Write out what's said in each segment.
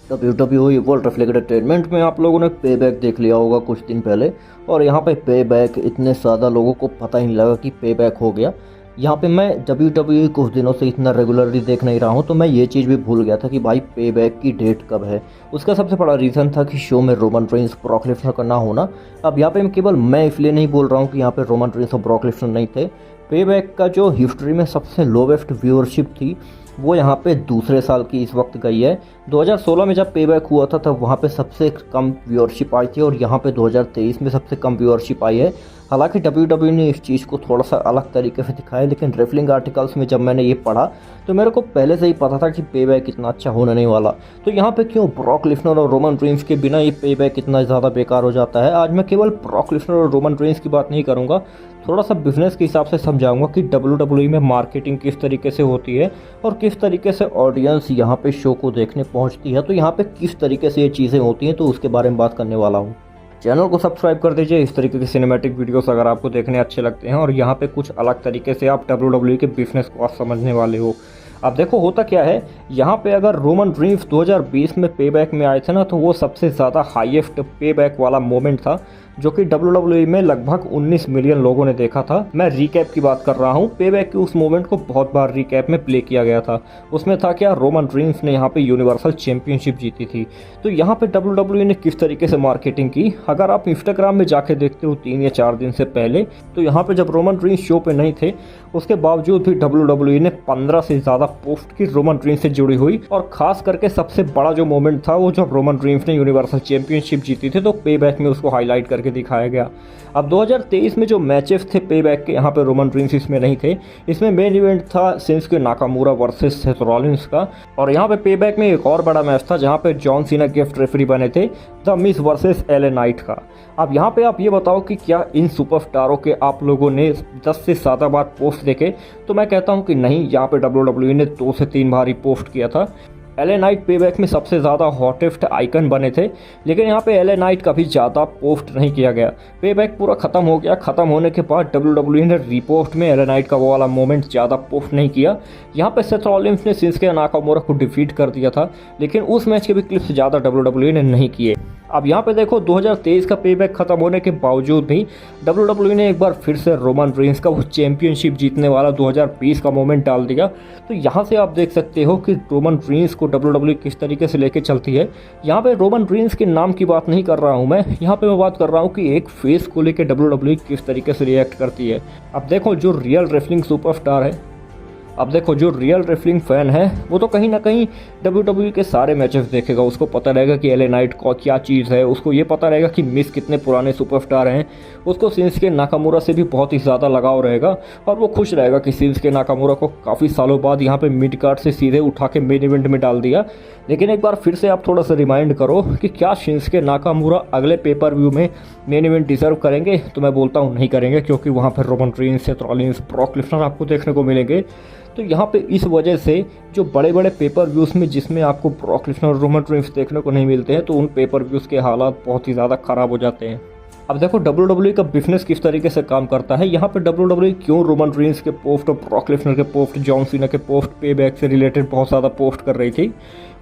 WWE world रेफ्लिक्ट entertainment में आप लोगों ने पे बैक देख लिया होगा कुछ दिन पहले। और यहाँ पे पे बैक इतने ज़्यादा लोगों को पता ही नहीं लगा कि पे बैक हो गया। यहाँ पे मैं WWE कुछ दिनों से इतना रेगुलरली देख नहीं रहा हूँ, तो मैं ये चीज़ भी भूल गया था कि भाई पे बैक की डेट कब है। उसका सबसे बड़ा रीज़न था कि शो में रोमन रेंस ब्रॉक लेसनर का ना होना। अब यहाँ पे केवल मैं इसलिए नहीं बोल रहा हूँ कि यहाँ पे रोमन रेंस और ब्रॉक लेसनर नहीं थे। पे बैक का जो हिस्ट्री में सबसे लोवेस्ट व्यूअरशिप थी वो यहाँ पे दूसरे साल की इस वक्त गई है। 2016 में जब पे बैक हुआ था तब वहाँ पे सबसे कम व्यूअरशिप आई थी और यहाँ पे 2023 में सबसे कम व्यूअरशिप आई है। हालांकि WWE ने इस चीज़ को थोड़ा सा अलग तरीके से दिखाया, लेकिन रेफलिंग आर्टिकल्स में जब मैंने ये पढ़ा तो मेरे को पहले से ही पता था कि पे बैक इतना अच्छा होने नहीं वाला। तो यहाँ पे क्यों ब्रॉक लेसनर और रोमन रेंस के बिना ये पे बैक इतना ज़्यादा बेकार हो जाता है। आज मैं केवल ब्रॉक लेसनर और रोमन रेंस की बात नहीं करूँगा, थोड़ा सा बिजनेस के हिसाब से समझाऊंगा कि WWE में मार्केटिंग किस तरीके से होती है और किस तरीके से ऑडियंस यहाँ पे शो को देखने पहुँचती है। तो यहाँ पे किस तरीके से ये चीज़ें होती हैं, तो उसके बारे में बात करने वाला हूँ। चैनल को सब्सक्राइब कर दीजिए इस तरीके के सिनेमैटिक वीडियोस अगर आपको देखने अच्छे लगते हैं और यहाँ पे कुछ अलग तरीके से आप WWE के बिजनेस को आप समझने वाले हो। अब देखो होता क्या है, यहाँ पे अगर रोमन रेंस 2020 में पे बैक में आए थे ना, तो वो सबसे ज़्यादा हाईएस्ट पे बैक वाला मोमेंट था जो कि WWE में लगभग 19 मिलियन लोगों ने देखा था। मैं रिकैप की बात कर रहा हूँ, पे बैक के उस मोमेंट को बहुत बार रिकैप में प्ले किया गया था। उसमें था क्या, रोमन रेंस ने यहाँ पे यूनिवर्सल चैंपियनशिप जीती थी। तो यहाँ पे WWE ने किस तरीके से मार्केटिंग की, अगर आप इंस्टाग्राम में जाके देखते हो 3 या 4 दिन से पहले, तो यहाँ पे जब रोमन रेंस शो पे नहीं थे उसके बावजूद भी WWE ने 15 से ज़्यादा पोस्ट की रोमन रेंस से जुड़ी हुई। और खास करके सबसे बड़ा जो मोमेंट था वो जब रोमन रेंस ने यूनिवर्सल चैंपियनशिप जीती थी, तो पे बैक में उसको हाईलाइट करके दिखाया गया। अब 2023 में जो मैचेस थे पे बैक के, यहाँ पे रोमन रेंस इसमें नहीं थे। इसमें मेन इवेंट था Shinsuke Nakamura versus Seth Rollins का। और यहाँ पे बैक में एक और बड़ा मैच था जहाँ पे जॉन सीना गिफ्ट रेफरी बने थे, the miss versus LA Knight का। अब यहाँ पे आप ये बताओ कि क्या इन सुपरस्टारों के आप लोगों ने 10 से ज़्यादा बार पोस्ट देखे, तो मैं कहता हूँ कि नहीं। यहाँ पे WWE ने 2 से 3 बार ही पोस्ट किया था। एले नाइट पे बैक में सबसे ज़्यादा हॉटेस्ट आइकन बने थे, लेकिन यहाँ पे एले नाइट का भी ज़्यादा पोस्ट नहीं किया गया। पे बैक पूरा ख़त्म हो गया, ख़त्म होने के बाद WWE ने रिपोस्ट में एले नाइट का वो वाला मोमेंट ज़्यादा पोस्ट नहीं किया। यहाँ पे सेथ रॉलिंस ने शिंसुके नाकामुरा को डिफीट कर दिया था, लेकिन उस मैच के भी क्लिप्स ज़्यादा WWE ने नहीं किए। अब यहाँ पे देखो 2023 का पे बैक खत्म होने के बावजूद भी WWE ने एक बार फिर से रोमन रेंस का वो चैंपियनशिप जीतने वाला 2020 का मोमेंट डाल दिया। तो यहाँ से आप देख सकते हो कि रोमन रेंस को WWE किस तरीके से लेके चलती है। यहाँ पे रोमन रेंस के नाम की बात नहीं कर रहा हूँ मैं, यहाँ पे मैं बात कर रहा हूँ कि एक फेस को लेके WWE किस तरीके से रिएक्ट करती है। अब देखो जो रियल रेसलिंग सुपरस्टार है, अब देखो जो रियल रेसलिंग फ़ैन है वो तो कहीं ना कहीं WWE के सारे मैचेस देखेगा। उसको पता रहेगा कि एले नाइट को क्या चीज़ है, उसको ये पता रहेगा कि मिस कितने पुराने सुपरस्टार हैं। उसको शिंसुके नाकामुरा से भी बहुत ही ज़्यादा लगाव रहेगा और वो खुश रहेगा कि शिंसुके नाकामुरा को काफ़ी सालों बाद यहाँ पे मिड कार्ड से सीधे उठा के मेन इवेंट में डाल दिया। लेकिन एक बार फिर से आप थोड़ा सा रिमाइंड करो कि क्या शिंसुके नाकामुरा अगले पेपर व्यू में मेन इवेंट डिजर्व करेंगे, तो मैं बोलता हूँ नहीं करेंगे, क्योंकि वहाँ पर Roman Reigns, Seth Rollins, Brock Lesnar आपको देखने को मिलेंगे। तो यहाँ पे इस वजह से जो बड़े बड़े पेपर व्यूज़ में जिसमें आपको ब्रॉक लेसनर और रोमन रेंस देखने को नहीं मिलते हैं, तो उन पेपर व्यूज़ के हालात बहुत ही ज़्यादा ख़राब हो जाते हैं। अब देखो WWE का बिजनेस किस तरीके से काम करता है। यहाँ पे WWE क्यों रोमन रेंस के पोस्ट और ब्रॉक लेसनर के पोस्ट, जॉन सीना के पोस्ट, पे बैक से रिलेटेड बहुत ज़्यादा पोस्ट कर रही थी,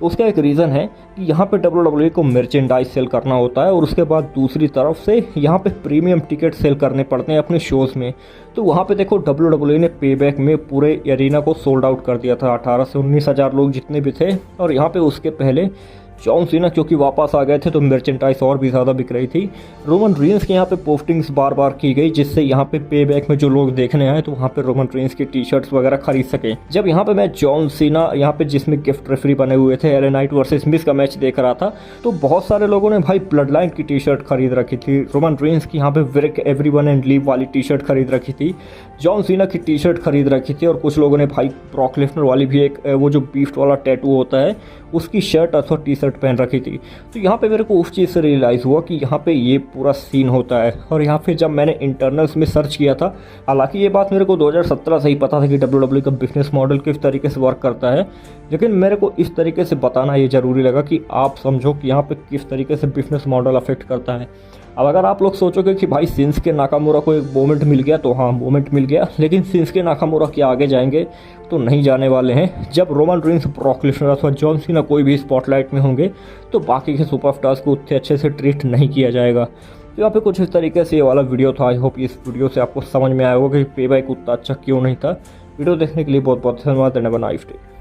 उसका एक रीज़न है कि यहाँ पे WWE को मर्चेंडाइज सेल करना होता है और उसके बाद दूसरी तरफ से यहाँ पे प्रीमियम टिकट सेल करने पड़ते हैं अपने शोज़ में। तो वहाँ पे देखो WWE ने पे बैक में पूरे एरिना को सोल्ड आउट कर दिया था, 18 से 19 हज़ार लोग जितने भी थे। और यहाँ पे उसके पहले जॉन सीना क्योंकि वापस आ गए थे तो मर्चेंडाइज और भी ज़्यादा बिक रही थी। रोमन रेंस के यहाँ पे पोस्टिंग्स बार बार की गई, जिससे यहाँ पे बैक में जो लोग देखने आए तो वहाँ पे रोमन रेंस की टी शर्ट्स वगैरह खरीद सके। जब यहाँ पे मैं जॉन सीना यहाँ पे जिसमें गिफ्ट रेफरी बने हुए थे, एले नाइट वर्सेस मिस का मैच देख रहा था, तो बहुत सारे लोगों ने भाई ब्लड लाइन की टी शर्ट खरीद रखी थी। रोमन रेंस की यहाँ पे विक एवरीवन एंड लीव वाली टी शर्ट खरीद रखी थी, जॉन सीना की टी शर्ट खरीद रखी थी, और कुछ लोगों ने भाई ब्रॉक लेसनर वाली भी एक वो जो बीफ वाला टैटू होता है उसकी शर्ट अथवा टी शर्ट पहन रखी थी। तो यहाँ पे मेरे को उस चीज़ से रियलाइज़ हुआ कि यहाँ पे ये पूरा सीन होता है। और यहाँ पे जब मैंने इंटरनल्स में सर्च किया था, हालांकि ये बात मेरे को 2017 से ही पता था कि WWE का बिजनेस मॉडल किस तरीके से वर्क करता है, लेकिन मेरे को इस तरीके से बताना ये ज़रूरी लगा कि आप समझो कि यहाँ पे किस तरीके से बिजनेस मॉडल अफेक्ट करता है। अब अगर आप लोग सोचोगे कि भाई शिंसुके नाकामुरा को एक मोमेंट मिल गया, तो हाँ मोमेंट मिल गया, लेकिन शिंसुके नाकामुरा के आगे जाएंगे तो नहीं जाने वाले हैं। जब रोमन रेंस, ब्रॉक लेसनर अथवा जॉन सीना कोई भी स्पॉटलाइट में होंगे तो बाकी के सुपरस्टार्स को उतने अच्छे से ट्रीट नहीं किया जाएगा। तो यहाँ पे कुछ इस तरीके से ये वाला वीडियो था। आई होप इस वीडियो से आपको समझ में आया होगा कि पे बैक उतना अच्छा क्यों नहीं था। वीडियो देखने के लिए बहुत बहुत धन्यवाद। Have a nice day.